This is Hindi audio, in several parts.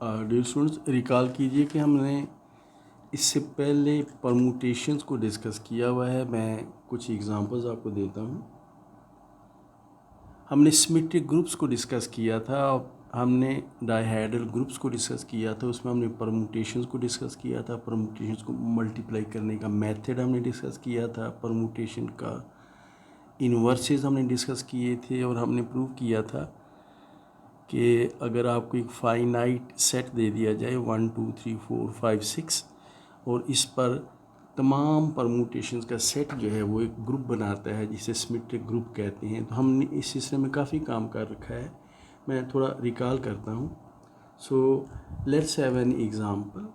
डियर स्टूडेंट्स, रिकॉल कीजिए कि हमने इससे पहले परमुटेशंस को डिस्कस किया हुआ है। मैं कुछ एग्जांपल्स आपको देता हूँ। हमने सिमेट्रिक ग्रुप्स को डिस्कस किया था, हमने डायहेड्रल ग्रुप्स को डिस्कस किया था, उसमें हमने परमुटेशंस को डिस्कस किया था। परमुटेशंस को मल्टीप्लाई करने का मेथड हमने डिस्कस किया था। परमुटेशन का इन्वर्सेस हमने डिस्कस किए थे और हमने प्रूव किया था कि अगर आपको एक फाइनाइट सेट दे दिया जाए 1 2 3 4 5 6 और इस पर तमाम परमुटेशंस का सेट जो है वो एक ग्रुप बनाता है जिसे सिमेट्रिक ग्रुप कहते हैं। तो हमने इस सिलसिले में काफ़ी काम कर रखा है। मैं थोड़ा रिकॉल करता हूँ। So let's have an example.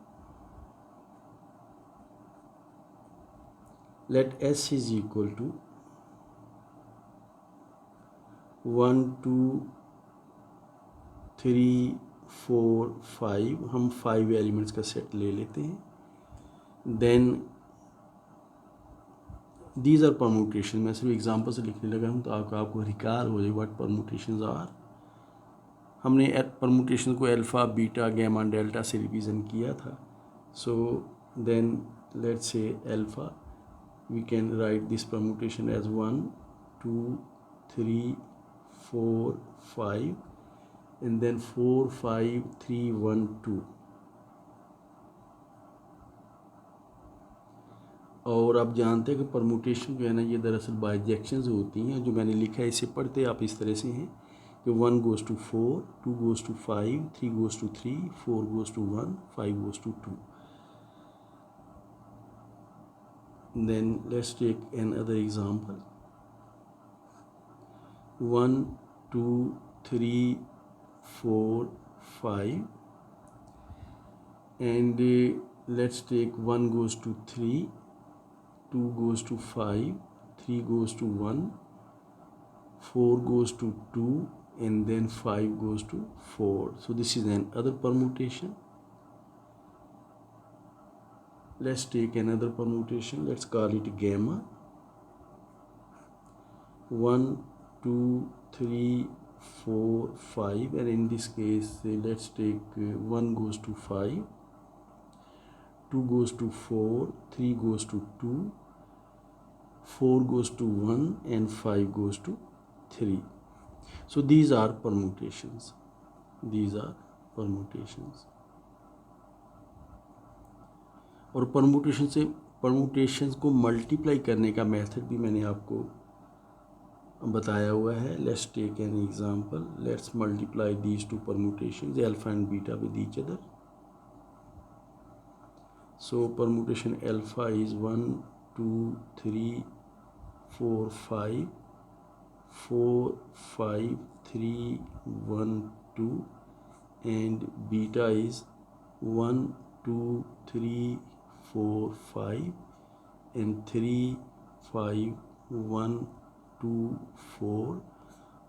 Let S is equal to 1 2 3 4 5। हम 5 एलिमेंट्स का सेट ले लेते हैं। Then these are permutation. मैं सिर्फ एग्जाम्पल से लिखने लगा हूँ तो आपको रिकॉल हो जाए व्हाट परमुटेशंस आर। हमने परमुटेशन को अल्फ़ा बीटा गैमा डेल्टा से रिवीजन किया था। So then let's say alpha, we can write this permutation as 1 2 3 4 5 and then 4 5 3 1 2। और आप जानते हैं कि परमुटेशन जो है ना, ये दरअसल बाइजेक्शंस होती हैं। जो मैंने लिखा है इसे पढ़ते आप इस तरह से हैं कि 1 goes to 4, 2 goes to 5, 3 goes to 3, 4 goes to 1, 5 goes to 2। Then let's take another example. 1 2 3 4 5 and let's take 1 goes to 3, 2 goes to 5, 3 goes to 1, 4 goes to 2 and then 5 goes to 4. So this is another permutation. Let's take another permutation. Let's call it gamma. 1 2 3 4 5 and in this case let's take 1 goes to 5, 2 goes to 4, 3 goes to 2, 4 goes to 1 and 5 goes to 3. So these are permutations. These are permutations. और परमुटेशंस को मल्टीप्लाई करने का मेथड भी मैंने आपको बताया हुआ है। Let's take an example. Let's multiply these two permutations alpha and beta with each other. So permutation alpha is 1 2 3 4 5 4 5 3 1 2 and beta is 1 2 3 4 5 and 3 5 1 2 4।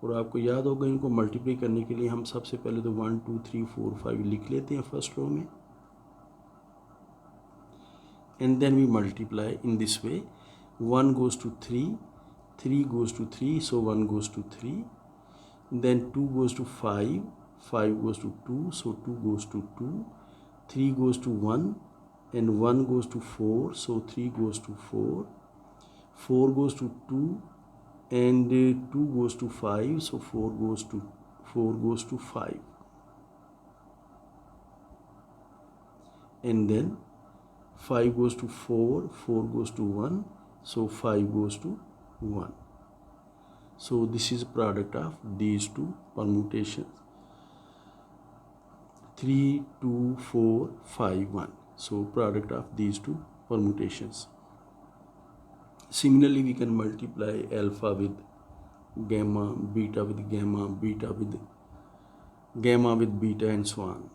और आपको याद होगा इनको मल्टीप्लाई करने के लिए हम सबसे पहले तो 1 2 3 4 5 लिख लेते हैं फर्स्ट रो में and then we multiply in this way. 1 goes to 3, 3 goes to 3, so 1 goes to 3, then 2 goes to 5, 5 goes to 2, so 2 goes to 2, 3 goes to 1 and 1 goes to 4, so 3 goes to 4, 4 goes to 2 and 2 goes to 5, so 4 goes to 5 and then 5 goes to 4, 4 goes to 1, so 5 goes to 1. So this is product of these two permutations 3 2 4 5 1. So product of these two permutations. Similarly we can multiply alpha with gamma, beta with gamma, beta with gamma with beta and so on.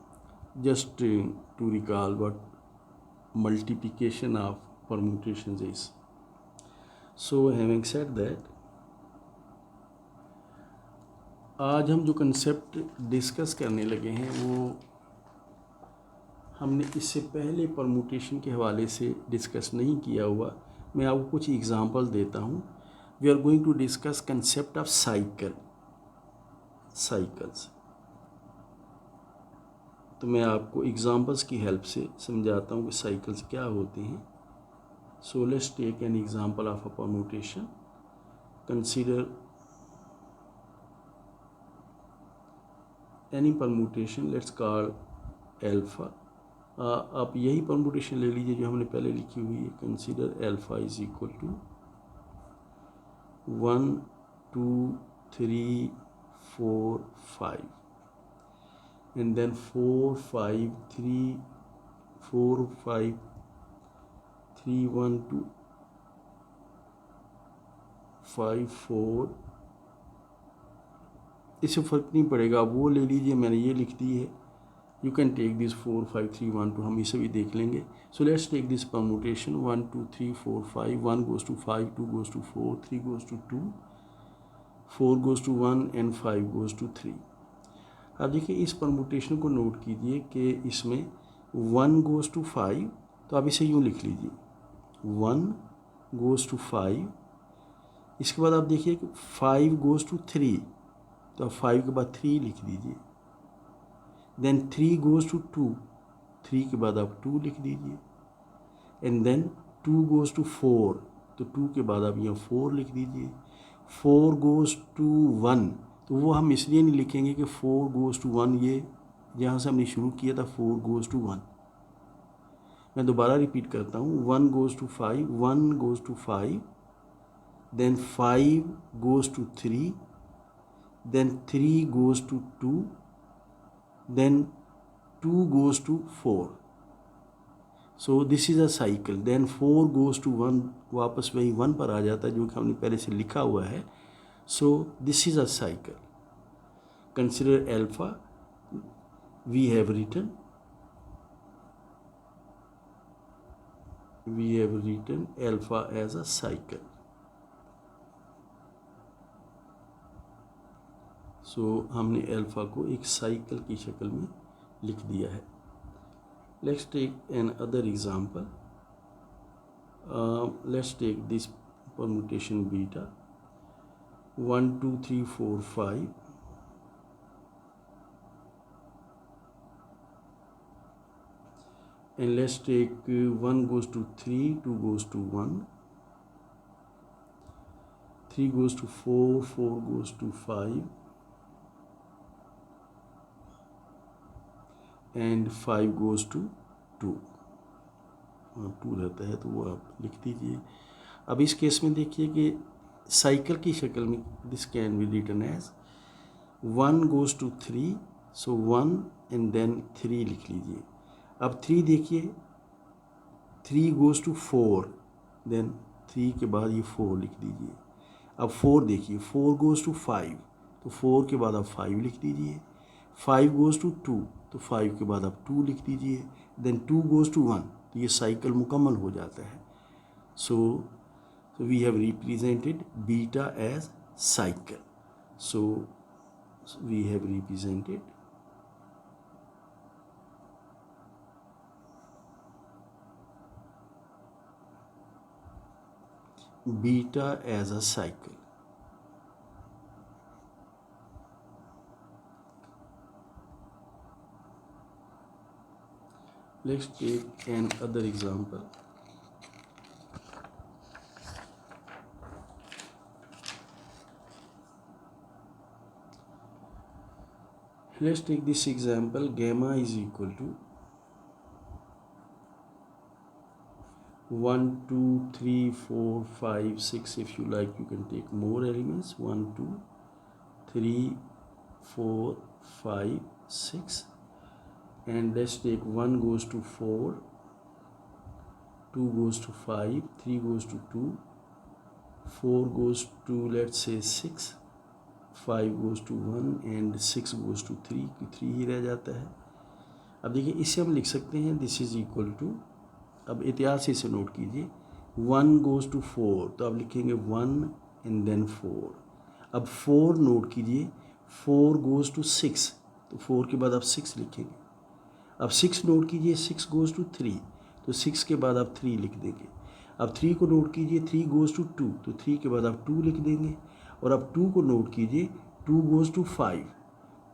Just to recall what multiplication of permutations is. So having said that, आज हम जो कंसेप्ट डिस्कस करने लगे हैं वो हमने इससे पहले परमुटेशन के हवाले से डिस्कस नहीं किया हुआ। मैं आपको कुछ एग्जांपल देता हूँ। We are going to discuss concept of cycles. तो मैं आपको एग्जांपल्स की हेल्प से समझाता हूँ कि साइकिल्स क्या होते हैं. So let's take an example of a permutation. Consider any permutation, let's call alpha. आप यही परम्यूटेशन ले लीजिए जो हमने पहले लिखी हुई है. Consider alpha is equal to 1 2 3 4 5 and then 4 5 3 4 5 3 1 2 5 4. इससे फ़र्क नहीं पड़ेगा, आप वो ले लीजिए, मैंने ये लिख दी है. यू कैन टेक दिस 4 5 3 1 2, हम इसे भी देख लेंगे. So let's take this permutation 1 2 3 4 5. 1 goes to 5, 2 goes to 4, 3 goes to 2, 4 goes to 1 and 5 goes to 3. अब देखिए इस परम्यूटेशन को नोट कीजिए कि इसमें 1 goes to 5, तो आप इसे यूँ लिख लीजिए 1 goes to 5. इसके बाद आप देखिए कि 5 goes to 3, तो आप 5 के बाद 3 लिख दीजिए. देन 3 goes to 2, 3 के बाद आप 2 लिख दीजिए. एंड देन 2 goes to 4, तो 2 के बाद आप यहाँ 4 लिख दीजिए. 4 goes to 1, तो वो हम इसलिए नहीं लिखेंगे कि 4 goes to 1, ये जहाँ से हमने शुरू किया था 4 goes to 1. मैं दोबारा रिपीट करता हूँ. 1 goes to 5, 1 goes to 5, then 5 goes to 3, then 3 goes to 2, then 2 goes to 4. So this is a cycle. Then 4 goes to 1, वापस वही 1 पर आ जाता है जो कि हमने पहले से लिखा हुआ है. So this is a cycle. Consider alpha. We have written alpha as a cycle. So हमने अल्फ़ा को एक साइकिल की शक्ल में लिख दिया है. Let's take another example. Let's take this permutation beta 1 2 3 4 5, and let's take 1 goes to 3, 2 goes to 1, 3 goes to 4, 4 goes to 5, and 5 goes to 2. 2 रहता है तो वो आप लिख दीजिए. अब इस केस में देखिए कि साइकिल की शक्ल में this can be written as 1 goes to 3, so 1 and then 3 लिख लीजिए. अब 3 देखिए, 3 goes to 4, देन 3 के बाद ये 4 लिख दीजिए. अब 4 देखिए, 4 goes to 5, तो 4 के बाद आप 5 लिख दीजिए. 5 goes to 2, तो 5 के बाद आप 2 लिख दीजिए. देन 2 goes to 1, तो ये साइकिल मुकम्मल हो जाता है. So we have represented beta as cycle. So we have represented beta as a cycle. Let's take another example. Let's take this example. Gamma is equal to 1 2 3 4 5 6. If you like, you can take more elements. 1 2 3 4 5 6. And let's take 1 goes to 4, 2 goes to 5, 3 goes to 2, 4 goes to, let's say, 6, 5 goes to 1 and 6 goes to 3. 3 ही रह जाता है. अब देखिए इसे हम लिख सकते हैं दिस इज इक्वल टू, अब इतिहास इसे नोट कीजिए, 1 goes to 4, तो आप लिखेंगे 1 and then 4. अब 4 नोट कीजिए, 4 goes to 6, तो 4 के बाद आप 6 लिखेंगे. अब 6 नोट कीजिए, 6 goes to 3, तो 6 के बाद आप 3 लिख देंगे. अब 3 को नोट कीजिए, 3 goes to 2, तो 3 के बाद आप 2 लिख देंगे. और अब 2 को नोट कीजिए, 2 goes to 5,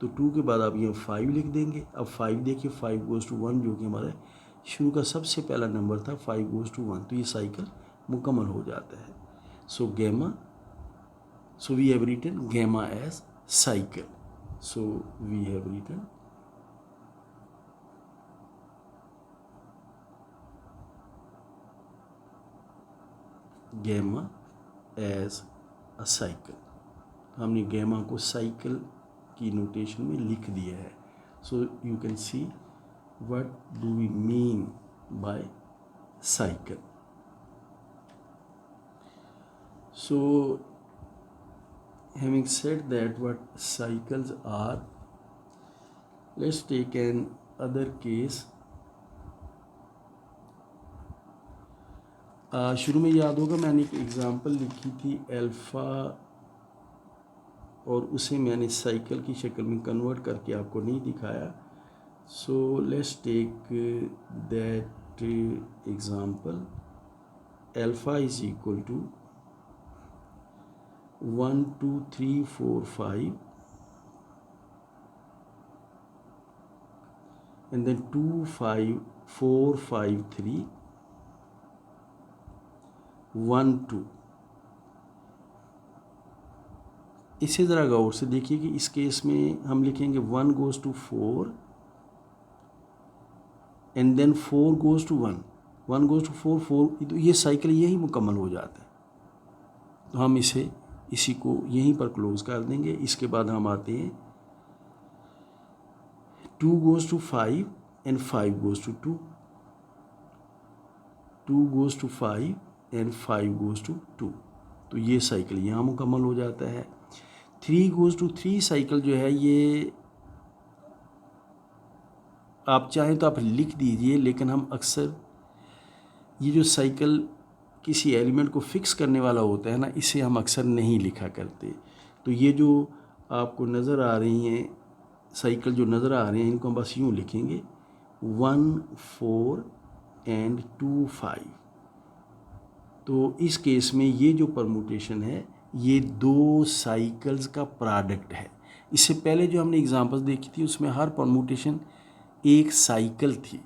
तो 2 के बाद आप ये 5 लिख देंगे। अब 5 देखिए 5 गोज़ टू 1 जो कि हमारा शुरू का सबसे पहला नंबर था, 5 गोज़ टू 1, तो ये साइकिल मुकम्मल हो जाता है। So gamma, so we have written gamma as cycle. So we have written gamma as a cycle. हमने गैमा को साइकिल की नोटेशन में लिख दिया है। So you can see what do we mean by cycle. So having said that what cycles are, let's take an other case. शुरू में याद होगा मैंने एक एग्जांपल लिखी थी अल्फ़ा, और उसे मैंने साइकिल की शक्ल में कन्वर्ट करके आपको नहीं दिखाया। So let's take that example. Alpha is equal to 1 2 3 4 5 and then 2 5 4 5 3 1 2। इसे ज़रा गौर से देखिए कि इस केस में हम लिखेंगे 1 goes to 4 and then 4 goes to 1, 1 goes to 4 4, तो ये साइकिल यही मुकम्मल हो जाता है। तो हम इसी को यहीं पर क्लोज कर देंगे। इसके बाद हम आते हैं 2 goes to 5 and 5 goes to 2, 2 goes to 5 and 5 goes to 2, तो ये साइकिल यहाँ मुकम्मल हो जाता है। 3 गोज़ टू 3 साइकिल जो है ये आप चाहें तो आप लिख दीजिए, लेकिन हम अक्सर ये जो साइकिल किसी एलिमेंट को फिक्स करने वाला होता है ना, इसे हम अक्सर नहीं लिखा करते। तो ये जो आपको नज़र आ रही हैं साइकिल जो नज़र आ रहे हैं, इनको हम बस यूँ लिखेंगे 1 4 एंड 2 5। तो इस केस में ये जो परमुटेशन है ये दो साइकिल्स का प्रोडक्ट है। इससे पहले जो हमने एग्जांपल्स देखी थी उसमें हर परमुटेशन एक साइकिल थी,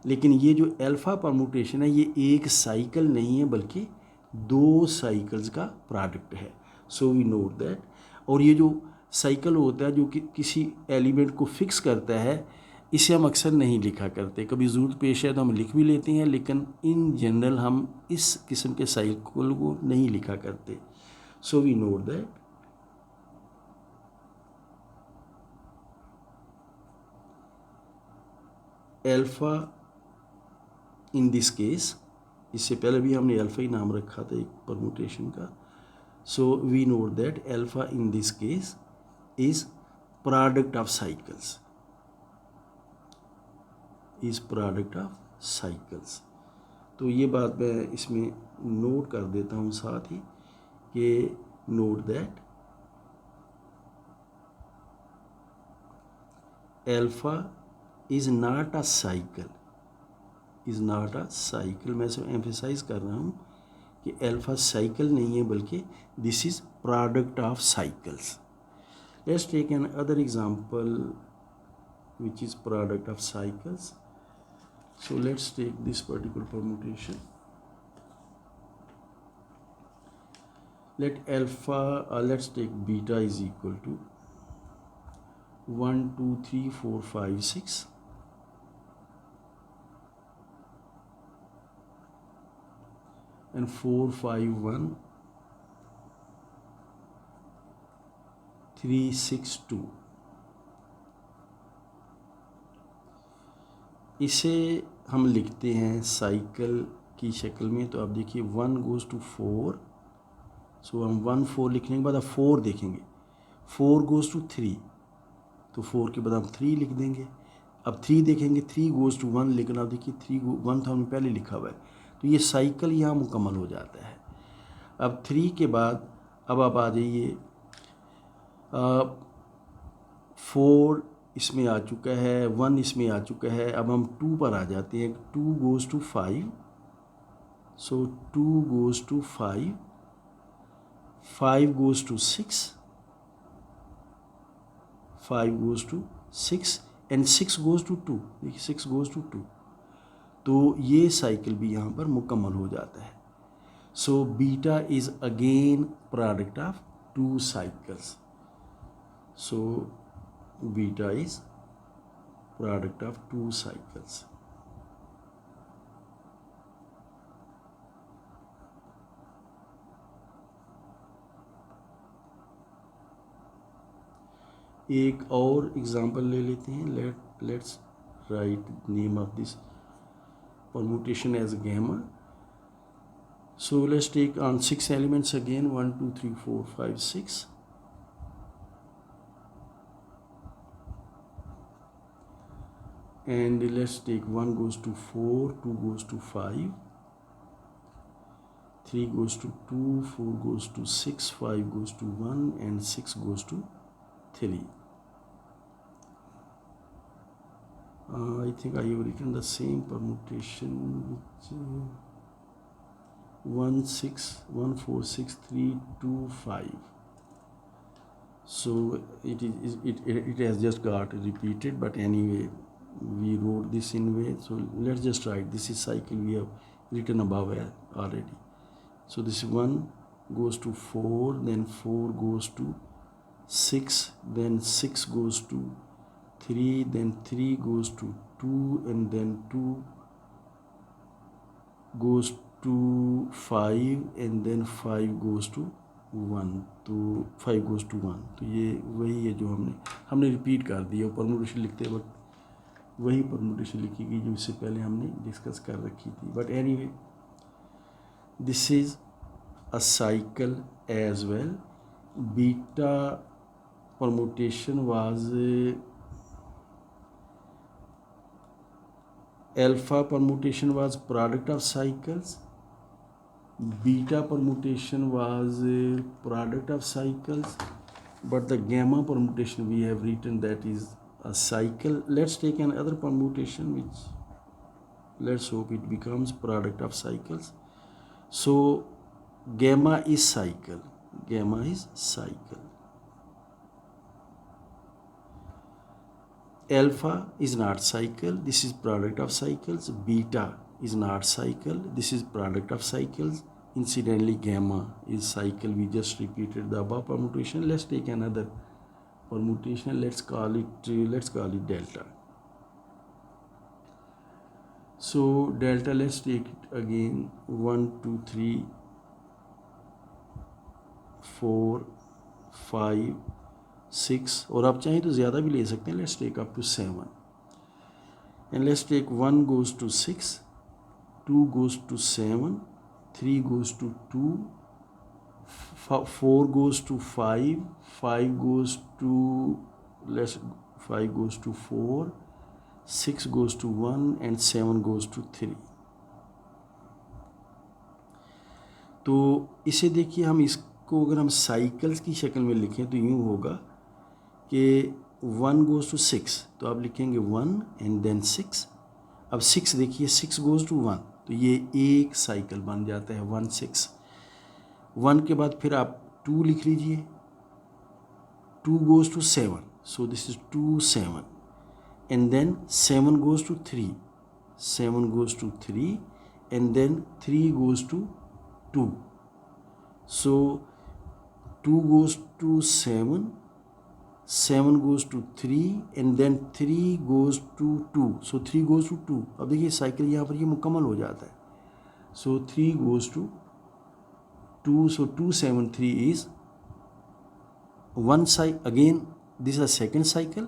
लेकिन ये जो अल्फ़ा परमुटेशन है ये एक साइकिल नहीं है बल्कि दो साइकिल्स का प्रोडक्ट है। So we note that. और ये जो साइकिल होता है जो कि किसी एलिमेंट को फिक्स करता है, इसे हम अक्सर नहीं लिखा करते। कभी ज़रूरत पेश है तो हम लिख भी लेते हैं, लेकिन इन जनरल हम इस किस्म के साइकिल को नहीं लिखा करते। So we note that alpha in this case, इससे पहले भी हमने अल्फ़ा ही नाम रखा था एक परमुटेशन का। So we note that alpha in this case is product of cycles, is product of cycles. तो ये बात मैं इसमें नोट कर देता हूँ साथ ही कि note that alpha is not a cycle, is not a cycle. मैं इसे एम्फेसाइज कर रहा हूँ कि अल्फ़ा साइकिल नहीं है बल्कि this is product of cycles. Let's take another example which is product of cycles. So let's take this particular permutation. Let alpha, let's take beta is equal to 1 2 3 4 5 6 and 4 5 1 3 6 2। इसे हम लिखते हैं साइकिल की शक्ल में। तो आप देखिए 1 गोज़ टू 4, सो हम 1 4 लिखने के बाद अब 4 देखेंगे। 4 गोज़ टू 3, तो 4 के बाद हम 3 लिख देंगे। अब 3 देखेंगे, 3 गोज़ टू 1, लेकिन आप देखिए 1 था हमने पहले लिखा हुआ है, तो ये साइकिल यहाँ मुकम्मल हो जाता है। अब 3 के बाद अब आप आ जाइए 4 इसमें आ चुका है, 1 इसमें आ चुका है। अब हम 2 पर आ जाते हैं। 2 goes to 5, so 2 goes to 5, 5 goes to 6, 5 goes to 6 and 6 goes to 2, देखिए 6 goes to 2, तो ये साइकिल भी यहाँ पर मुकम्मल हो जाता है. So beta is again product of 2 cycles. So beta is product of 2 cycles. एक और एग्जांपल ले लेते हैं. Let's write name of this permutation as gamma. So let's take on 6 elements again, 1 2 3 4 5 6, and let's take 1 goes to 4, 2 goes to 5, 3 goes to 2, 4 goes to 6, 5 goes to 1, and 6 goes to 3. I think I have written the same permutation which 1 6 1 4 6 3 2 5. So it has just got repeated, but anyway we wrote this in way. So let's just write this is cycle we have written above already. So this 1 goes to 4, then 4 goes to 6, then 6 goes to 3, then 3 goes to 2, and then 2 goes to 5, and then 5 goes to 1. तो 5 goes to 1. तो ये वही है जो हमने रिपीट कर दिया. परमुटेशन लिखते वक्त वही परमुटेशन लिखी गई जो इससे पहले हमने डिस्कस कर रखी थी. But anyway this is a cycle as well. Beta permutation was alpha permutation was product of cycles, beta permutation was product of cycles, but the gamma permutation we have written that is a cycle. Let's take another permutation which let's hope it becomes product of cycles. So gamma is cycle, gamma is cycle. Alpha is not cycle, this is product of cycles. Beta is not cycle, this is product of cycles. Incidentally gamma is cycle, we just repeated the above permutation. Let's take another permutation. Let's call it delta. So delta, let's take it again. 1 2 3 4 5 6, और आप चाहें तो ज़्यादा भी ले सकते हैं. Let's take up to 7, and let's take 1 goes to 6, 2 goes to 7, 3 goes to 2, 4 goes to 5, 5 goes to 4, 6 goes to 1, and 7 goes to 3. तो इसे देखिए, हम इसको अगर हम साइकिल्स की शक्ल में लिखें तो यूँ होगा कि 1 goes to 6, तो आप लिखेंगे 1 and then 6. अब 6 देखिए, 6 goes to 1, तो ये एक साइकिल बन जाता है 1 6. 1 के बाद फिर आप 2 लिख लीजिए. 2 goes to 7, so this is 2 7, and then 7 goes to 3, 7 goes to 3, and then 3 goes to 2. So 2 goes to 7, 7 goes to 3, and then 3 goes to 2. So 3 goes to 2. अब देखिए साइकिल यहाँ पर ये मुकम्मल हो जाता है. So 3 goes to 2. So 2 7 3 is one cycle. Again this is a second cycle,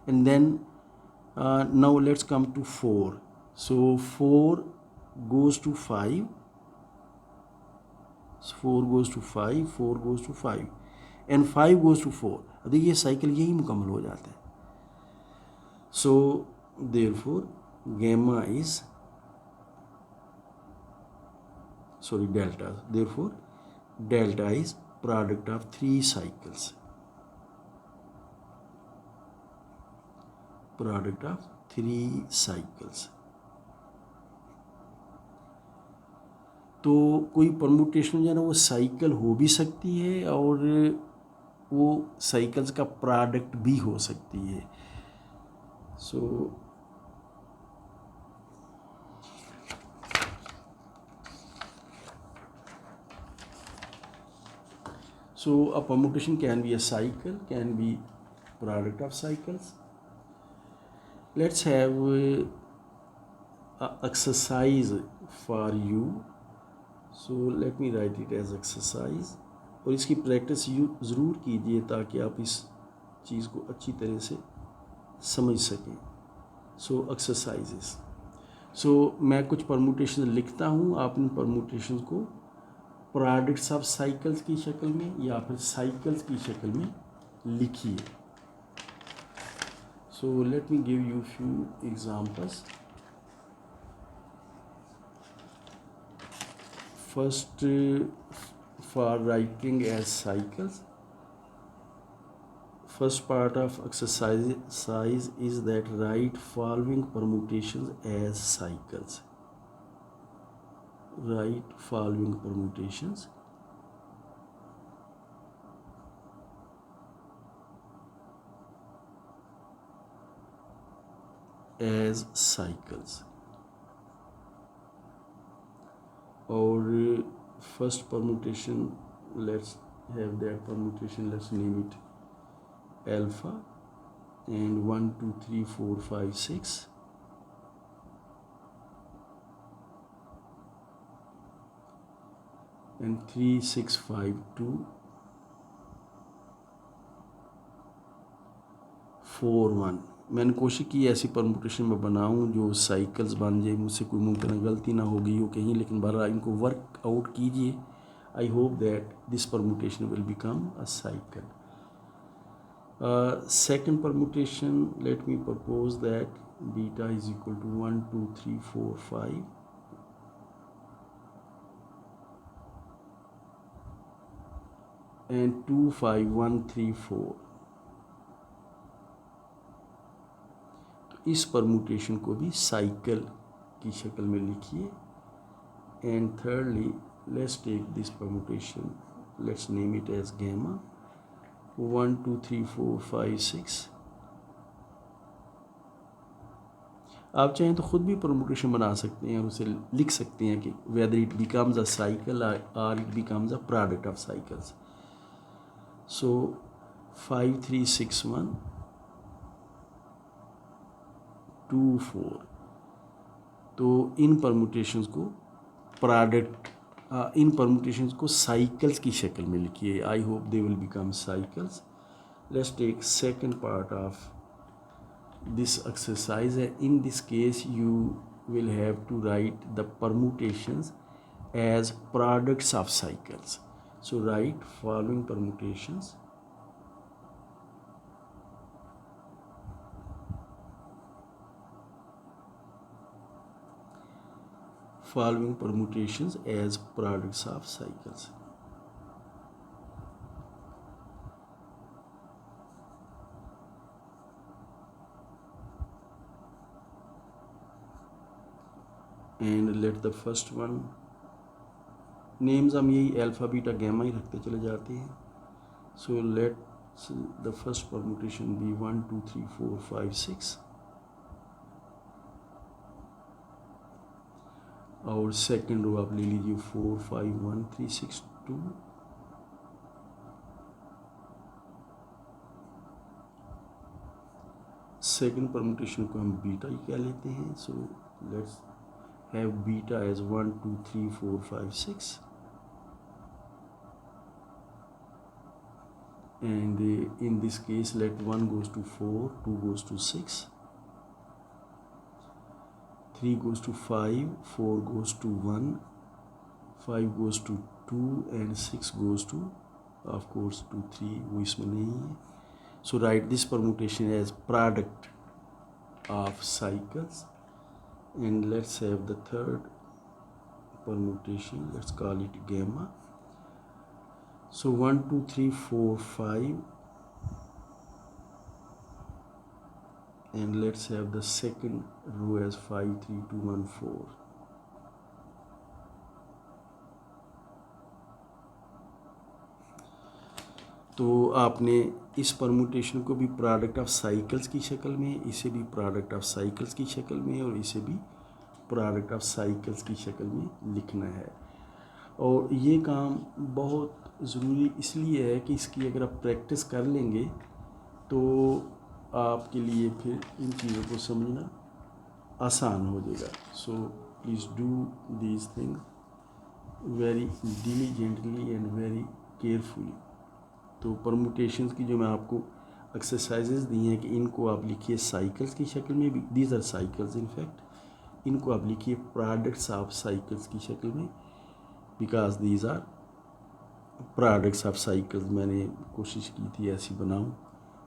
and then now let's come to 4. So 4 goes to 5, 4 goes to 5, 4 goes to 5, and 5 goes to 4. अब देखिए साइकिल यही मुकम्मल हो जाता है. So therefore gamma is delta. Therefore delta is product of 3 cycles. Product of 3 cycles. तो कोई परमुटेशन जो है ना वो साइकिल हो भी सकती है और वो साइकिल्स का प्रोडक्ट भी हो सकती है. So a permutation can be a cycle, can be product of cycles. Let's have a exercise for you. So let me write it as exercise. और इसकी प्रैक्टिस ज़रूर कीजिए ताकि आप इस चीज़ को अच्छी तरह से समझ सकें. सो एक्सरसाइजेस. सो मैं कुछ परमुटेशन लिखता हूँ, आप इन परमुटेशन को प्रोडक्ट्स ऑफ साइकिल्स की शक्ल में या फिर साइकिल्स की शक्ल में लिखिए. So let me give you few examples. First, for writing as cycles, first part of exercise is that write following permutations as cycles. Write following permutations as cycles. Or first permutation, let's have that permutation, let's name it alpha, and 1 2 3 4 5 6, and 3 6 5 2 4 1. मैंने कोशिश की ऐसी परमुटेशन में बनाऊं जो साइकिल्स बन जाए. मुझसे कोई मुमकिन गलती ना हो गई हो कहीं, लेकिन बहरहाल इनको वर्क आउट कीजिए. I hope that this permutation will become a cycle. Second permutation, let me propose that beta is equal to 1 2 3 4 5, and 2 5 1 3 4. तो इस परमुटेशन को भी साइकिल की शक्ल में लिखिए. And thirdly, let's take this permutation, let's name it as gamma. 1 2 3 4 5 6. आप चाहें तो ख़ुद भी परमुटेशन बना सकते हैं और उसे लिख सकते हैं कि whether it becomes a cycle or it becomes a product of cycles. So 5 3 6 1 2 4. तो इन परमुटेशंस को प्रोडक्ट, इन परमुटेशंस को साइकिल्स की शक्ल में लिखिए. I hope they will become cycles. Let's take second part of this exercise. In this case you will have to write the permutations as products of cycles. So write following permutations as products of cycles. And let the first one, names हम यही अल्फ़ा बीटा गैमा ही रखते चले जाते हैं. So let the first permutation be 1 2 3 4 5 6. और सेकेंड रो आप ले लीजिए 4 5 1 3 6 2. सेकेंड परमुटेशन को हम बीटा ही कह लेते हैं. So let's have beta as 1 2 3 4 5 6. And in this case let 1 goes to 4, 2 goes to 6, 3 goes to 5, 4 goes to 1, 5 goes to 2, and 6 goes to, of course, to 3. वो इसमें नहीं है. So write this permutation as product of cycles. And let's have the third permutation, let's call it gamma. So 1 2 3 4 5, and let's have the second row as 5 3 2 1 4. तो आपने इस परमुटेशन को भी प्रोडक्ट ऑफ साइकिल्स की शक्ल में, इसे भी प्रोडक्ट ऑफ साइकिल्स की शक्ल में और इसे भी प्रोडक्ट ऑफ साइकिल्स की शक्ल में लिखना है। और ये काम बहुत ज़रूरी इसलिए है कि इसकी अगर आप प्रैक्टिस कर लेंगे तो आपके लिए फिर इन चीज़ों को समझना आसान हो जाएगा। So please do these things very diligently and very carefully. तो परमुटेशंस की जो मैं आपको एक्सरसाइजेज दी हैं कि इनको आप लिखिए साइकिल्स की शक्ल में भी, these are cycles in fact, इनको आप लिखिए प्रोडक्ट्स ऑफ साइकिल्स की शक्ल में, because these are products of cycles. मैंने कोशिश की थी ऐसी बनाऊं,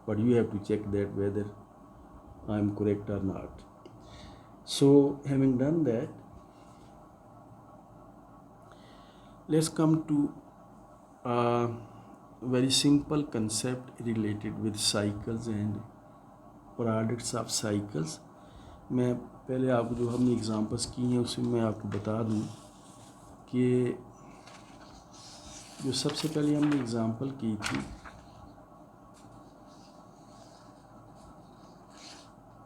but you have to check that whether I am correct और not. So having done that, let's come to very simple concept related with cycles and products of cycles। मैं पहले आपको जो हमने एग्जांपल्स की हैं उसमें मैं आपको बता दूं कि जो सबसे पहले हमने एग्जांपल की थी,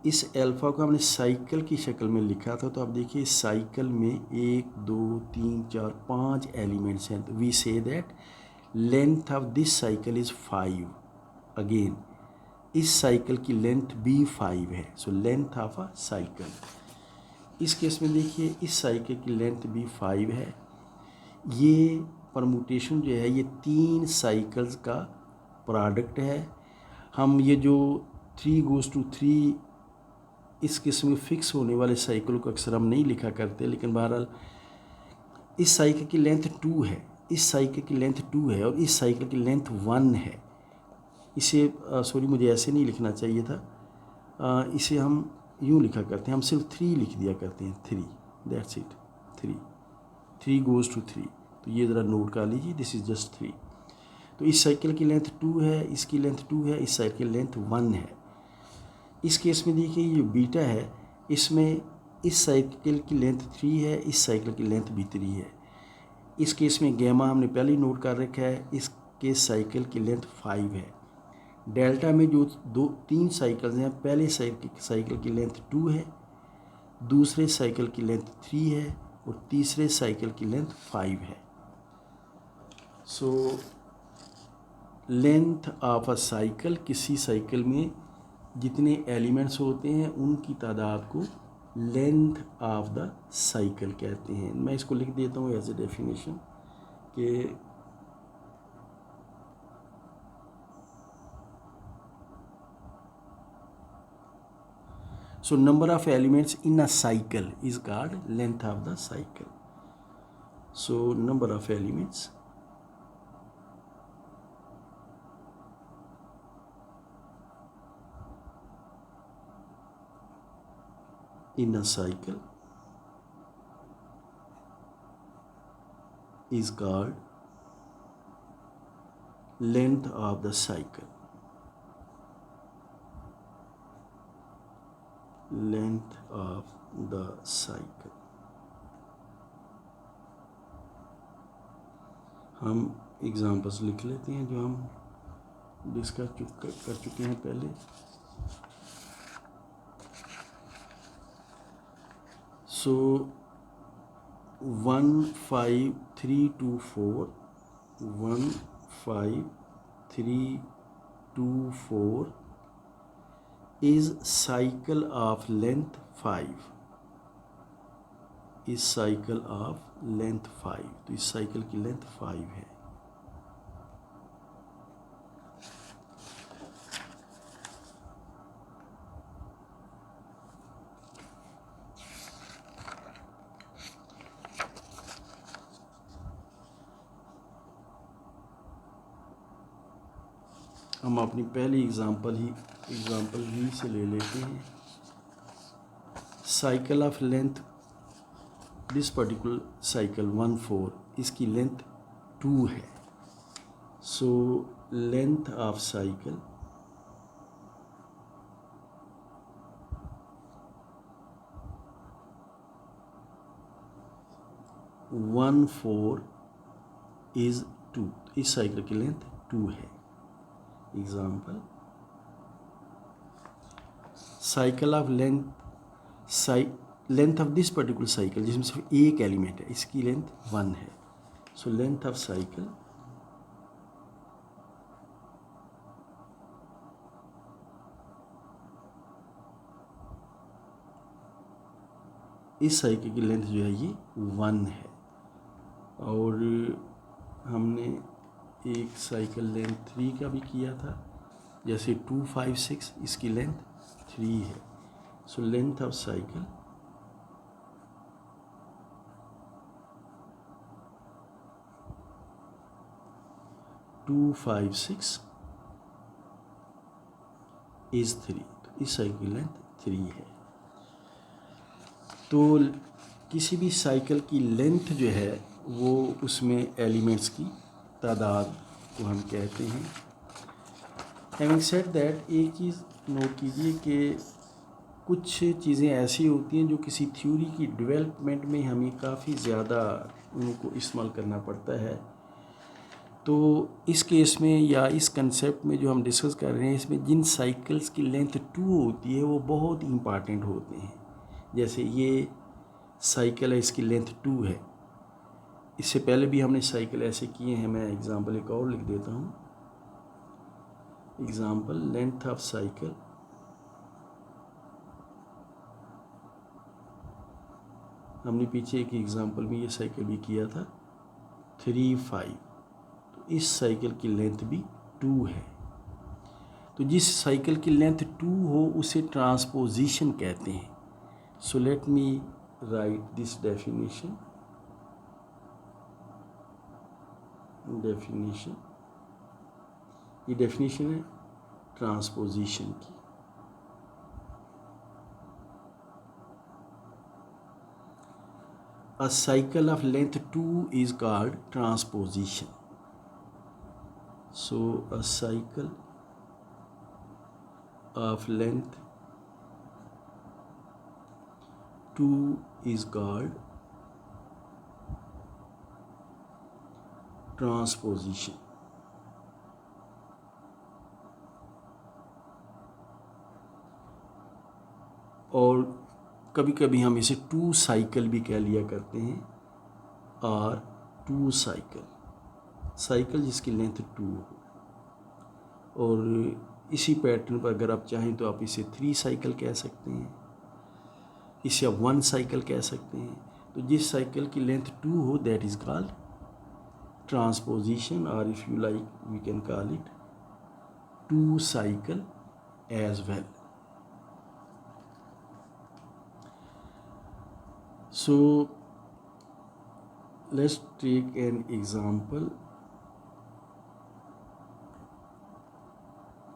इस अल्फ़ा को हमने साइकिल की शक्ल में लिखा था। तो आप देखिए साइकिल में 1 2 3 4 5 एलिमेंट्स हैं। तो we say that length of this cycle is 5। Again इस साइकिल की लेंथ भी 5 है। So length of a cycle. इस केस में देखिए इस साइकिल की लेंथ भी 5 है। ये परमुटेशन जो है ये 3 साइकिल्स का प्रोडक्ट है। हम ये जो 3 goes to 3 इस किस्म में फिक्स होने वाले साइकिल को अक्सर हम नहीं लिखा करते, लेकिन बहरहाल इस साइकिल की लेंथ 2 है, इस साइकिल की लेंथ 2 है और इस साइकिल की लेंथ 1 है। इसे सॉरी मुझे ऐसे नहीं लिखना चाहिए था, इसे हम यूँ लिखा करते हैं, हम सिर्फ 3 लिख दिया करते हैं, 3, दैट्स इट, 3 goes to 3। तो ये ज़रा नोट कर लीजिए, दिस इज़ जस्ट 3। तो इस साइकिल की लेंथ 2 है, इसकी लेंथ 2 है, इस साइकिल की लेंथ 1 है। इस केस में देखिए ये बीटा है, इसमें इस साइकिल की लेंथ 3 है, इस साइकिल की लेंथ भी 3 है। इस केस में गैमा हमने पहले ही नोट कर रखा है, इसके साइकिल की लेंथ 5 है। डेल्टा में जो 3 साइकिल्स हैं, पहले साइकिल की लेंथ 2 है, दूसरे साइकिल की लेंथ 3 है और तीसरे साइकिल की लेंथ 5 है। So length of a cycle, किसी साइकिल में जितने एलिमेंट्स होते हैं उनकी तादाद को लेंथ ऑफ द साइकिल कहते हैं। मैं इसको लिख देता हूँ एज ए डेफिनेशन कि so number of elements in a cycle is called length of the cycle। so number of elements in a cycle is called length of the cycle। length of the cycle। हम एग्जाम्पल्स लिख लेते हैं जो हम डिस्कस कर चुके हैं पहले। सो 1 5 3 2 4 1 5 3 2 4 is cycle of length 5, इस साइकिल ऑफ लेंथ 5। तो इस साइकिल की लेंथ 5 है। हम अपनी पहली एग्जांपल ही से ले लेते हैं। Cycle of length, this particular cycle 1 4, इसकी लेंथ 2 है। So length of cycle one 4 is 2, इस साइकिल की लेंथ 2 है। Example, cycle of length of this particular cycle, जिसमें सिर्फ एक एलिमेंट है, इसकी लेंथ 1 है। सो लेंथ ऑफ साइकिल इस साइकिल की लेंथ जो है ये 1 है। और हमने एक साइकिल लेंथ 3 का भी किया था, जैसे 2, 5, 6, इसकी लेंथ 3 है। So length of cycle two, 5, 6 is 3, तो इस साइकिल की लेंथ 3 है। तो किसी भी साइकिल की लेंथ जो है वो उसमें एलिमेंट्स की तादाद को हम कहते हैं। हैविंग सेड दैट, एक चीज़ नोट कीजिए कि कुछ चीज़ें ऐसी होती हैं जो किसी थ्योरी की डेवलपमेंट में हमें काफ़ी ज़्यादा उनको इस्तेमाल करना पड़ता है। तो इस केस में या इस कंसेप्ट में जो हम डिस्कस कर रहे हैं, इसमें जिन साइकिल्स की लेंथ 2 होती है वो बहुत इंपॉर्टेंट होते हैं। जैसे ये साइकिल है, इसकी लेंथ 2 है। इससे पहले भी हमने साइकिल ऐसे किए हैं, मैं एग्जांपल एक और लिख देता हूँ। एग्जांपल, लेंथ ऑफ साइकिल हमने पीछे एक एग्जांपल में ये साइकिल भी किया था 3, 5, तो इस साइकिल की लेंथ भी 2 है। तो जिस साइकिल की लेंथ 2 हो उसे ट्रांसपोजिशन कहते हैं। So let me right this definition. ये डेफिनेशन है ट्रांसपोजिशन की। A cycle of length 2 is called transposition. So a cycle of length 2 is called transposition. और कभी कभी हम इसे 2 साइकिल भी कह लिया करते हैं, और 2 साइकिल जिसकी लेंथ 2 हो। और इसी पैटर्न पर अगर आप चाहें तो आप इसे 3 साइकिल कह सकते हैं, इसे आप 1 साइकिल कह सकते हैं। तो जिस साइकिल की लेंथ 2 हो दैट इज कॉल्ड ट्रांसपोजिशन, और if you like we can call it 2 cycle as well. So let's take an example.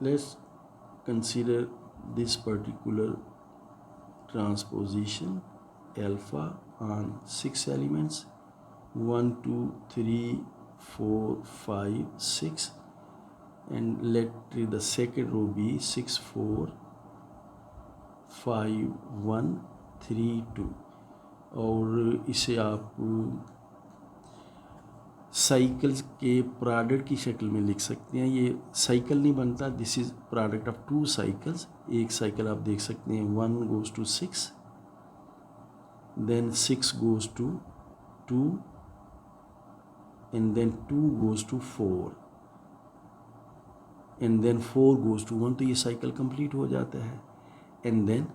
Let's consider this particular transposition alpha on 6 elements 1, 2, 3, 4, 5, 6, and let the second row be 6, 4, 5, 1, 3, 2। और इसे आप साइकिल्स के प्रोडक्ट की शक्ल में लिख सकते हैं। ये साइकिल नहीं बनता, this is product of 2 cycles. एक साइकिल आप देख सकते हैं 1 goes to 6, then 6 goes to 2, and then 2 goes to 4, and then 4 goes to 1, तो ये साइकिल कंप्लीट हो जाता है। And then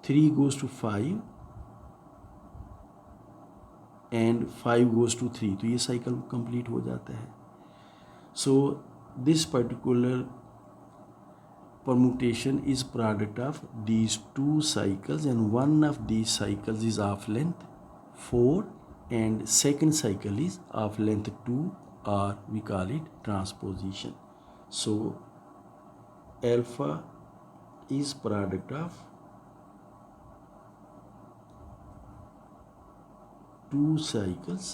3 goes to 5 and 5 goes to 3, तो ये साइकिल कंप्लीट हो जाता है। So this particular permutation is product of these 2 cycles, and one of these cycles is of length 4 and second cycle is of length 2, or we call it transposition. So alpha is product of 2 cycles,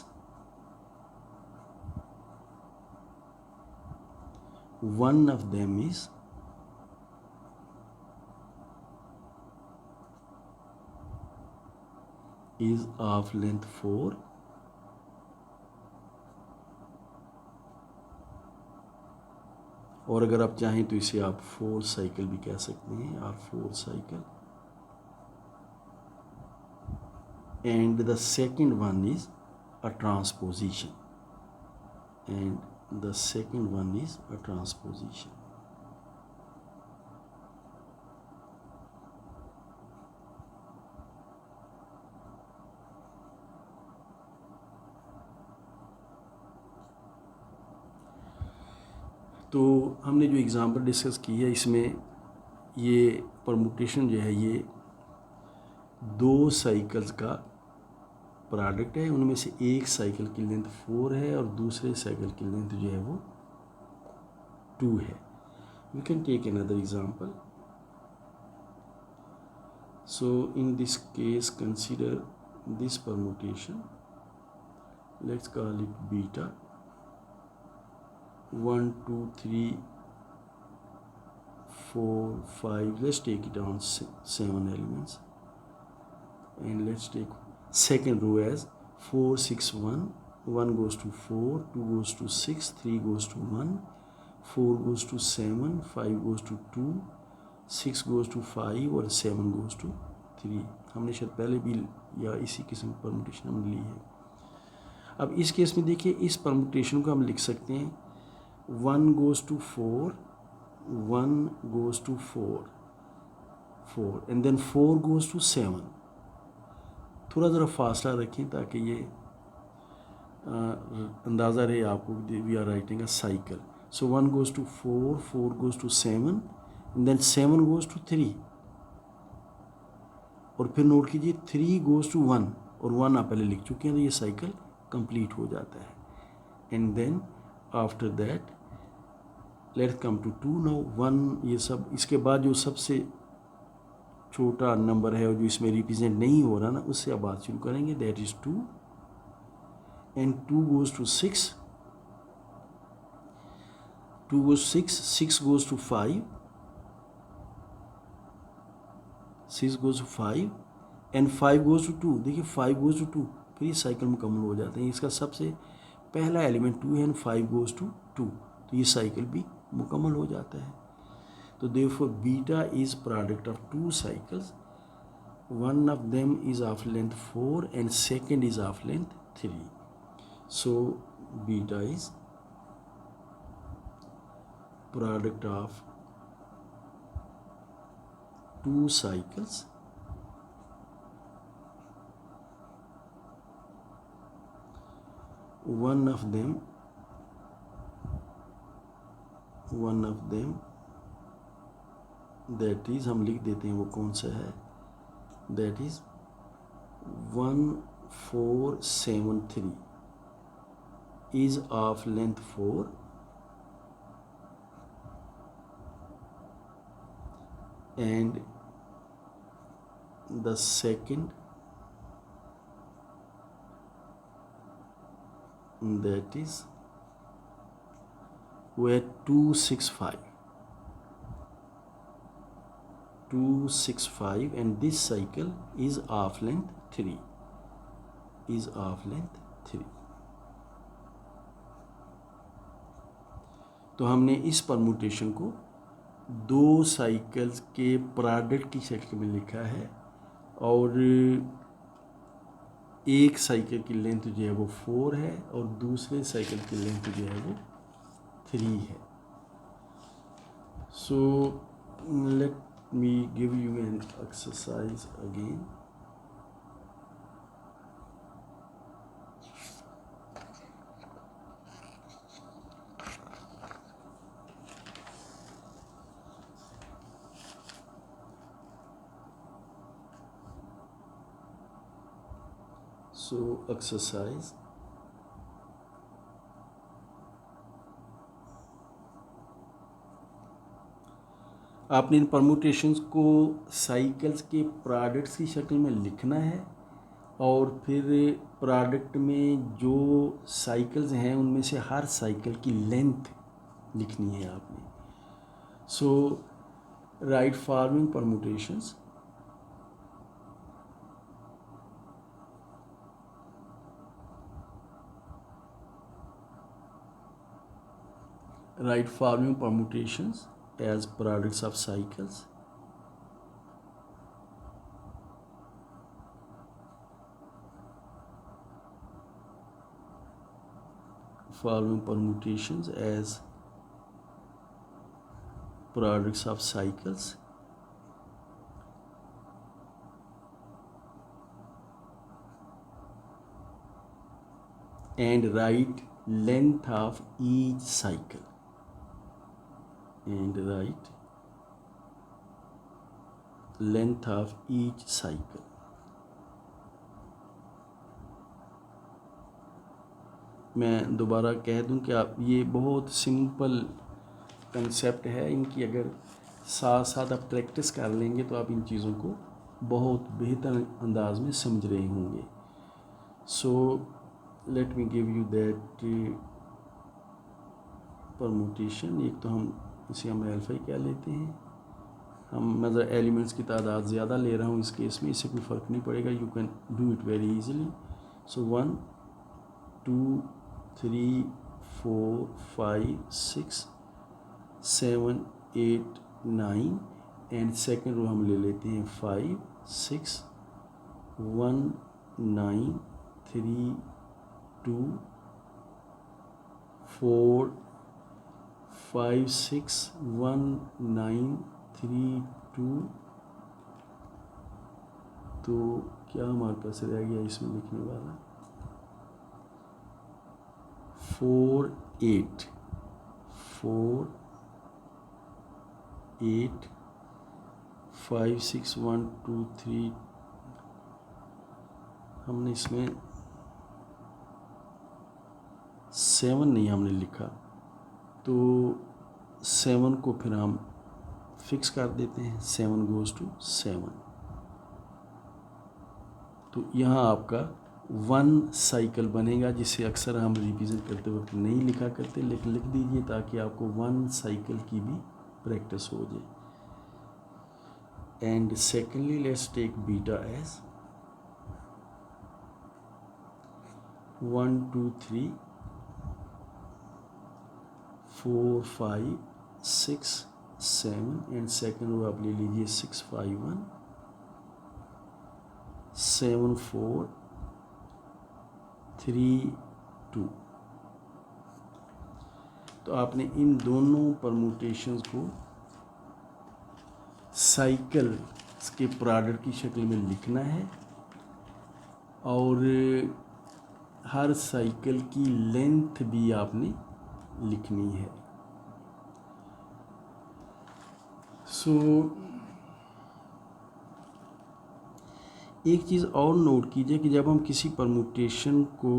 one of them is of length 4, और अगर आप चाहें तो इसे आप 4 साइकिल भी कह सकते हैं, और 4 cycle. And the second one is a transposition, and the second one is a transposition. तो हमने जो एग्ज़ाम्पल डिस्कस की है इसमें ये परमुटेशन जो है ये 2 साइकिल्स का प्रोडक्ट है, उनमें से एक साइकिल की लेंथ 4 है और दूसरे साइकिल की लेंथ जो है वो 2 है। We can take another example. So in this case consider this permutation, let's call it beta 1 2 3 4 5, let's take it on 7 elements, and let's take second row as 4 6 1, 1 goes to 4, 2 goes to 6, 3 goes to 1, 4 goes to 7, 5 goes to 2, 6 goes to 5 और 7 goes to 3। हमने शायद पहले भी या इसी किस्म की परमुटेशन हमने ली है। अब इस केस में देखिए, इस परमुटेशन को हम लिख सकते हैं 1 goes to 4, 1 goes to 4, 4 and then 4 goes to 7। थोड़ा ज़रा फासला रखें ताकि ये अंदाज़ा रहे आपको, we are writing a cycle. So 1 goes to 4, 4 goes to 7 and then 7 goes to 3, और फिर नोट कीजिए 3 goes to 1 और 1 आप पहले लिख चुके हैं, तो ये साइकिल कंप्लीट हो जाता है। And then after that let's come to 2 now 1, ये सब इसके बाद जो सबसे छोटा नंबर है और जो इसमें रिप्रेजेंट नहीं हो रहा ना, उससे अब बात शुरू करेंगे, that is 2 and 2 goes to 6, 2 goes 6, 6 goes to 5, 6 goes to 5 and 5 goes to 2। देखिए 5 goes to 2, फिर ये साइकिल मुकम्मल हो जाते हैं। इसका सबसे पहला एलिमेंट 2 है एंड 5 goes to 2, तो ये साइकिल भी मुकम्मल हो जाता है। तो therefore beta is product of 2 cycles, one of them is of length 4 and second is of length 3, so beta is product of 2 cycles one of them that is, हम लिख देते हैं वो कौन सा है, that is 1473 is of length 4 and the second that is where 265 and this cycle is of length 3, is of length 3। तो हमने इस परमुटेशन को 2 साइकिल्स के प्रोडक्ट की शक्ल में लिखा है और एक साइकिल की लेंथ जो है वो 4 है और दूसरे साइकिल की लेंथ जो है वो 3 है। सो let me give you an exercise again. So exercise आपने इन परमुटेशंस को साइकिल्स के प्रोडक्ट्स की शक्ल में लिखना है और फिर प्रोडक्ट में जो साइकिल्स हैं उनमें से हर साइकिल की लेंथ लिखनी है आपने। So write following permutations. write following permutations as products of cycles. Following permutations as products of cycles. And write length of each cycle. And write length of each cycle. मैं दोबारा कह दूं कि आप ये बहुत सिंपल कंसेप्ट है, इनकी अगर साथ साथ आप प्रैक्टिस कर लेंगे तो आप इन चीज़ों को बहुत बेहतर अंदाज में समझ रहे होंगे. सो let me give you that permutation. एक तो इसे हम अल्फा ही कह लेते हैं. मैं ज़रा एलिमेंट्स की तादाद ज़्यादा ले रहा हूँ इस केस में, इससे कोई फ़र्क नहीं पड़ेगा. You can do it very easily. So 1 2 3 4 5 6 7 8 9 and second row हम ले लेते हैं 5 6 1 9 3 2 4 5 6 1 9 3 2. तो क्या हमारे पास रह गया इसमें लिखने वाला? 4 8 4 8 5 6 1 2 3. हमने इसमें 7 नहीं हमने लिखा, तो 7 को फिर हम फिक्स कर देते हैं. 7 goes to 7. तो यहाँ आपका 1 साइकिल बनेगा, जिसे अक्सर हम रिविज़न करते वक्त नहीं लिखा करते, लेकिन लिख दीजिए ताकि आपको 1 साइकिल की भी प्रैक्टिस हो जाए. And secondly let's take beta as 1 2 3 4 5 6 7 and second row आप ले लीजिए 6 5 1 7 4 3 2. तो आपने इन दोनों परमुटेशंस को साइकिल्स के प्रोडक्ट की शक्ल में लिखना है और हर साइकिल की लेंथ भी आपने लिखनी है. सो एक चीज़ और नोट कीजिए कि जब हम किसी परमुटेशन को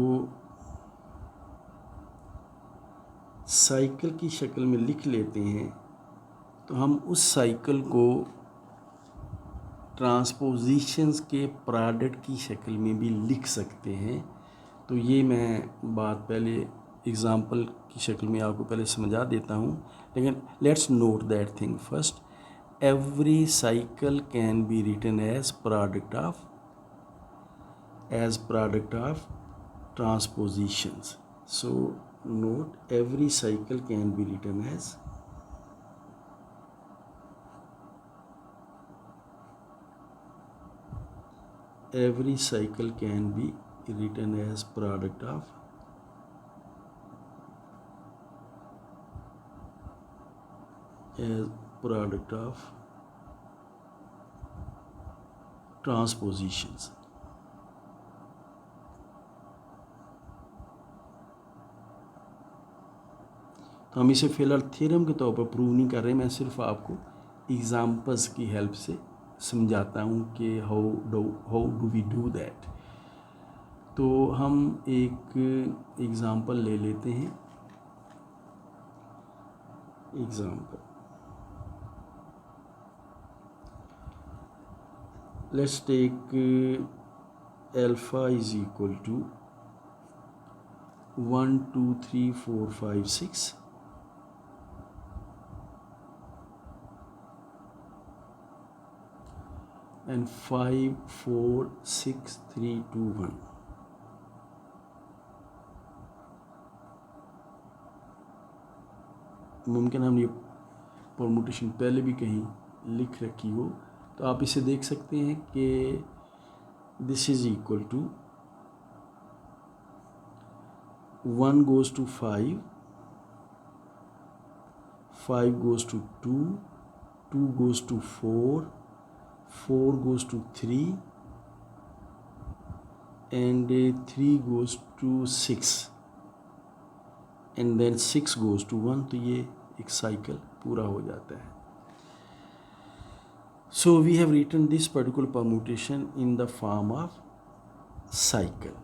साइकिल की शक्ल में लिख लेते हैं तो हम उस साइकिल को ट्रांसपोजिशंस के प्रोडक्ट की शक्ल में भी लिख सकते हैं. तो ये मैं बात पहले एग्ज़ाम्पल की शक्ल में आपको पहले समझा देता हूँ, लेकिन let's note that thing first. Every cycle can be written as product of transpositions. So note every cycle can be written as product of transpositions. तो हम इसे फिलहाल थ्योरम के तौर पर प्रूव नहीं कर रहे, मैं सिर्फ आपको एग्जाम्पल्स की हेल्प से समझाता हूँ कि how do we do that. तो हम एक एग्ज़ाम्पल ले लेते हैं. Example let's take alpha is equal to 1 2 3 4 5 6 and 5 4 6 3 2 1. मुमकिन हमने ये परमुटेशन पहले भी कहीं लिख रखी हो, तो आप इसे देख सकते हैं कि this is equal to 1 goes to 5, 5 goes to 2, 2 goes to 4, 4 goes to 3, and 3 goes to 6, and then 6 goes to 1. तो ये एक साइकिल पूरा हो जाता है. So we have written this particular permutation in the form of cycle.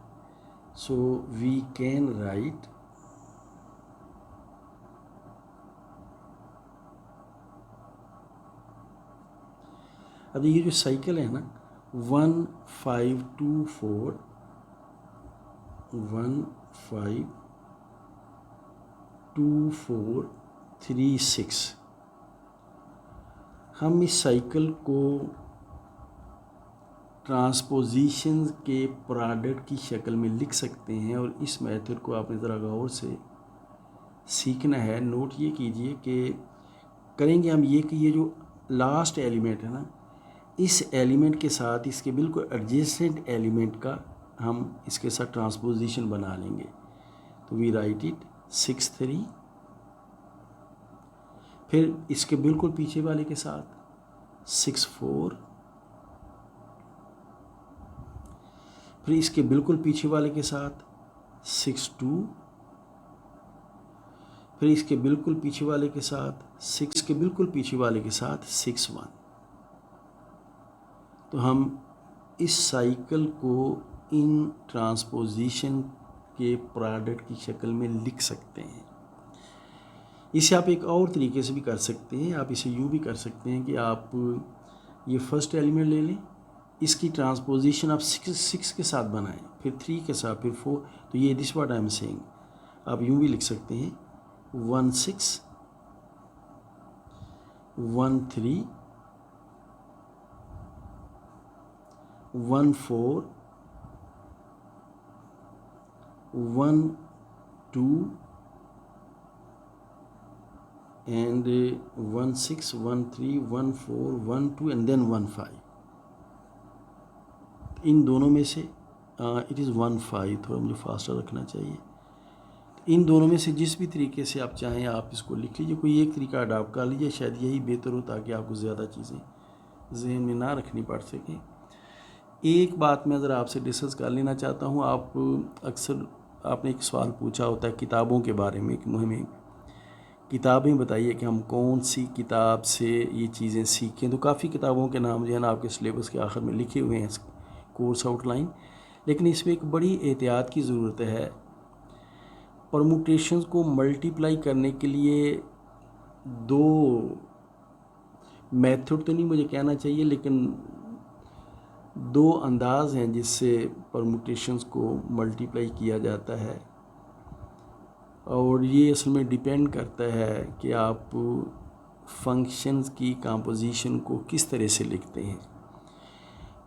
So we can write अब ये जो साइकिल है ना 1 5 2 4 1 5 2 4 3 6, हम इस साइकिल को ट्रांसपोजिशन के प्रोडक्ट की शक्ल में लिख सकते हैं. और इस मेथड को आपने ज़रा गौर से सीखना है. नोट ये कीजिए कि करेंगे हम ये कि ये जो लास्ट एलिमेंट है ना, इस एलिमेंट के साथ इसके बिल्कुल एडजेसेंट एलिमेंट का हम इसके साथ ट्रांसपोजिशन बना लेंगे. तो वी राइट इट 6 3, फिर इसके बिल्कुल पीछे वाले के साथ 6 4, फिर इसके बिल्कुल पीछे वाले के साथ 6 2, फिर इसके बिल्कुल पीछे वाले के साथ 6 के बिल्कुल पीछे वाले के साथ 6 1. तो हम इस साइकिल को इन ट्रांसपोजिशन के प्रोडक्ट की शक्ल में लिख सकते हैं. इसे आप एक और तरीके से भी कर सकते हैं. आप इसे यूँ भी कर सकते हैं कि आप ये फर्स्ट एलिमेंट ले लें, इसकी ट्रांसपोजिशन आप 6 के साथ बनाएं, फिर 3 के साथ, फिर 4. तो ये this what I am saying. आप यूँ भी लिख सकते हैं 1 6 1 3 1 4 1 2 and 1 6 1 3 1 4 1 2 and then 1 5. इन दोनों में से इट इज़ 1 5, थोड़ा मुझे फास्टर रखना चाहिए. इन दोनों में से जिस भी तरीके से आप चाहें आप इसको लिख लीजिए. कोई एक तरीका अडॉप्ट कर लीजिए, शायद यही बेहतर हो ताकि आपको ज़्यादा चीज़ें जहन में ना रखनी पड़ सकें. एक बात मैं ज़रा आपसे डिस्कस कर लेना चाहता हूँ. आप अक्सर आपने एक सवाल पूछा होता है किताबों के बारे में कि हमें किताबें बताइए कि हम कौन सी किताब से ये चीज़ें सीखें. तो काफ़ी किताबों के नाम जो है ना आपके सिलेबस के आखिर में लिखे हुए हैं कोर्स आउटलाइन, लेकिन इसमें एक बड़ी एहतियात की ज़रूरत है. परमुटेशंस को मल्टीप्लाई करने के लिए दो मेथड तो नहीं मुझे कहना चाहिए, लेकिन दो अंदाज़ हैं जिससे परमुटेशंस को मल्टीप्लाई किया जाता है. और ये असल में डिपेंड करता है कि आप फंक्शंस की कंपोजिशन को किस तरह से लिखते हैं.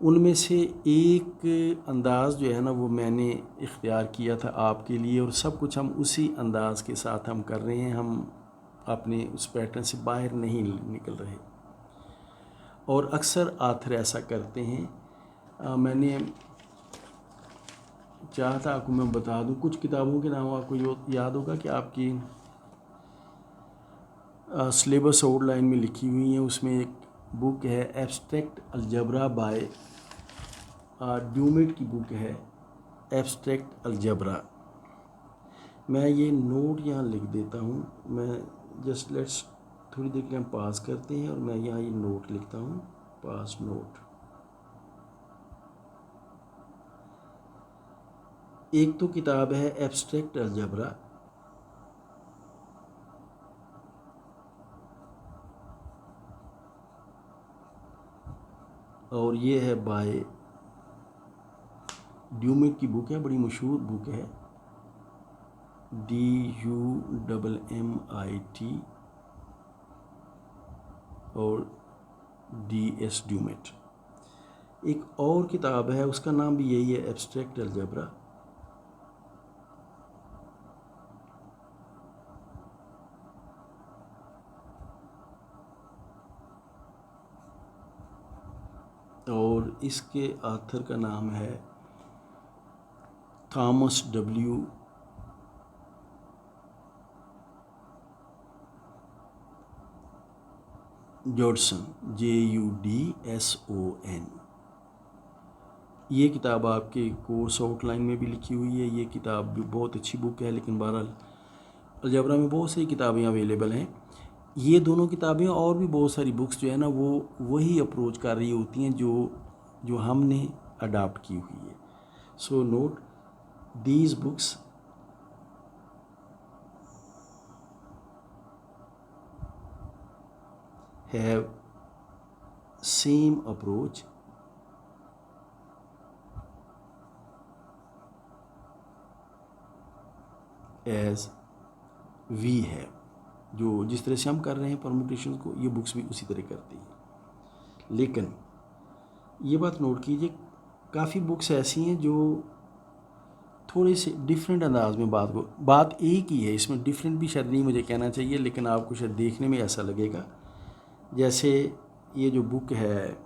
उनमें से एक अंदाज़ जो है ना वो मैंने इख्तियार किया था आपके लिए, और सब कुछ हम उसी अंदाज़ के साथ हम कर रहे हैं. हम अपने उस पैटर्न से बाहर नहीं निकल रहे. और अक्सर आथर ऐसा करते हैं. मैंने चाहा था आपको मैं बता दूं कुछ किताबों के नाम. आपको याद होगा कि आपकी सिलेबस आउटलाइन में लिखी हुई है. उसमें एक बुक है एब्स्ट्रैक्ट अलजबरा बाय ड्यूमेट की बुक है एब्स्ट्रैक्ट अलजबरा. मैं ये नोट यहाँ लिख देता हूँ. मैं जस्ट लेट्स थोड़ी देर के लिए हम पास करते हैं और मैं यहाँ ये नोट लिखता हूँ, पास नोट. एक तो किताब है एब्स्ट्रैक्ट अलजबरा, और ये है बाय ड्यूमेट की बुक है, बड़ी मशहूर बुक है DUMMIT और DS ड्यूमेट. एक और किताब है उसका नाम भी यही है एब्स्ट्रैक्ट अलजबरा. और इसके ऑथर का नाम है थॉमस डब्ल्यू जूडसन, JUDSON। ये किताब आपके कोर्स आउटलाइन में भी लिखी हुई है। ये किताब भी बहुत अच्छी बुक है, लेकिन बहरहाल अलजबरा में बहुत सी किताबें अवेलेबल हैं। ये दोनों किताबें और भी बहुत सारी बुक्स जो है ना वो वही अप्रोच कर रही होती हैं जो हमने अडॉप्ट की हुई है। So note these books have same approach as we have। जो जिस तरह से हम कर रहे हैं परमुटेशन को, ये बुक्स भी उसी तरह करती हैं। लेकिन ये बात नोट कीजिए, काफ़ी बुक्स ऐसी हैं जो थोड़े से डिफरेंट अंदाज में बात एक ही है, इसमें डिफरेंट भी शायद नहीं मुझे कहना चाहिए, लेकिन आपको शायद देखने में ऐसा लगेगा। जैसे ये जो बुक है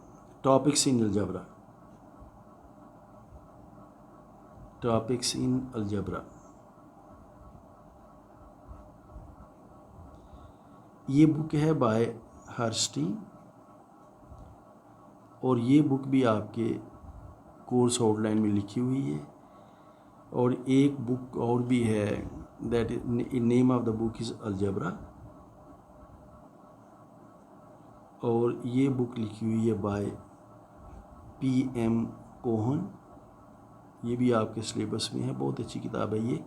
टॉपिक्स इन अलजबरा, ये बुक है बाय हर्स्टीन, और ये बुक भी आपके कोर्स आउटलाइन में लिखी हुई है। और एक बुक और भी है, that is name of the book is algebra, और ये बुक लिखी हुई है बाय PM कोहन। ये भी आपके सिलेबस में है, बहुत अच्छी किताब है ये।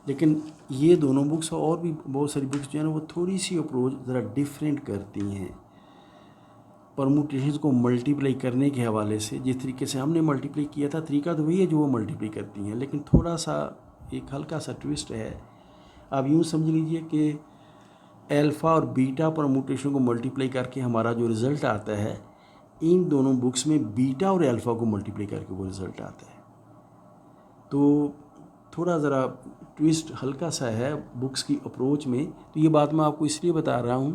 लेकिन ये दोनों बुक्स और भी बहुत सारी बुक्स जो है ना वो थोड़ी सी अप्रोच ज़रा डिफरेंट करती हैं परमुटेशंस को मल्टीप्लाई करने के हवाले से। जिस तरीके से हमने मल्टीप्लाई किया था, तरीका तो वही है जो वो मल्टीप्लाई करती हैं, लेकिन थोड़ा सा एक हल्का सा ट्विस्ट है। आप यूँ समझ लीजिए कि अल्फ़ा और बीटा परमुटेशन को मल्टीप्लाई करके हमारा जो रिज़ल्ट आता है, इन दोनों बुक्स में बीटा और अल्फ़ा को मल्टीप्लाई करके वो रिज़ल्ट आता है। तो थोड़ा ज़रा ट्विस्ट हल्का सा है बुक्स की अप्रोच में। तो ये बात मैं आपको इसलिए बता रहा हूँ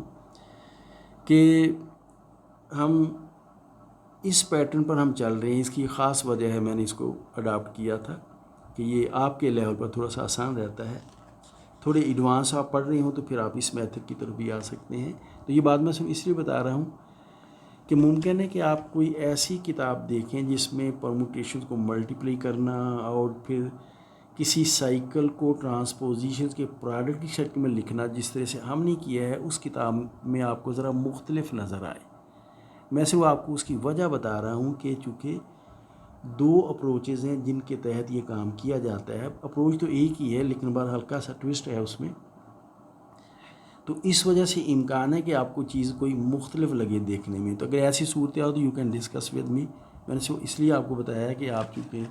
कि हम इस पैटर्न पर हम चल रहे हैं। इसकी ख़ास वजह है मैंने इसको अडॉप्ट किया था कि ये आपके लेवल पर थोड़ा सा आसान रहता है। थोड़े एडवांस आप पढ़ रहे हो तो फिर आप इस मेथड की तरफ भी आ सकते हैं। तो ये बात मैं सिर्फ इसलिए बता रहा हूँ कि मुमकिन है कि आप कोई ऐसी किताब देखें जिसमें परमुटेशन को मल्टीप्लाई करना और फिर किसी साइकिल को ट्रांसपोजिशन के प्रोडक्ट की शक्ल में लिखना जिस तरह से हमने किया है, उस किताब में आपको ज़रा मुख्तलिफ नज़र आए। मैं सिर्फ आपको उसकी वजह बता रहा हूँ कि चूँकि दो अप्रोचेज़ हैं जिनके तहत ये काम किया जाता है। अप्रोच तो एक ही है, लेकिन बार हल्का सा ट्विस्ट है उसमें। तो इस वजह से इम्कान है कि आपको चीज़ कोई मुख्तलिफ लगे देखने में। तो अगर ऐसी सूरत हो तो you can discuss with me. मैंने सिर्फ इसलिए आपको बताया है कि आप चूँकि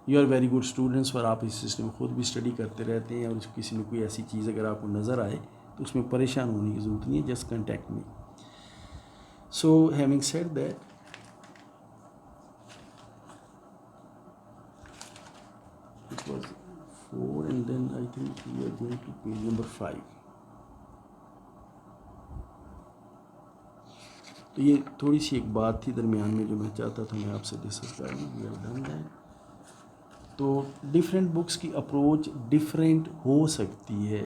you are very good students, और आप इस सिस्टम में ख़ुद भी स्टडी करते रहते हैं, और किसी में कोई ऐसी चीज़ अगर आपको नज़र आए तो उसमें परेशान होने की ज़रूरत नहीं है। Just contact me. So having said that, it was 4 and then I think we are going to page number 5। तो ये थोड़ी सी एक बात थी दरमियान में जो मैं चाहता था मैं आपसे डिस्कस करूँ। We have done that. तो डिफरेंट बुक्स की अप्रोच डिफरेंट हो सकती है।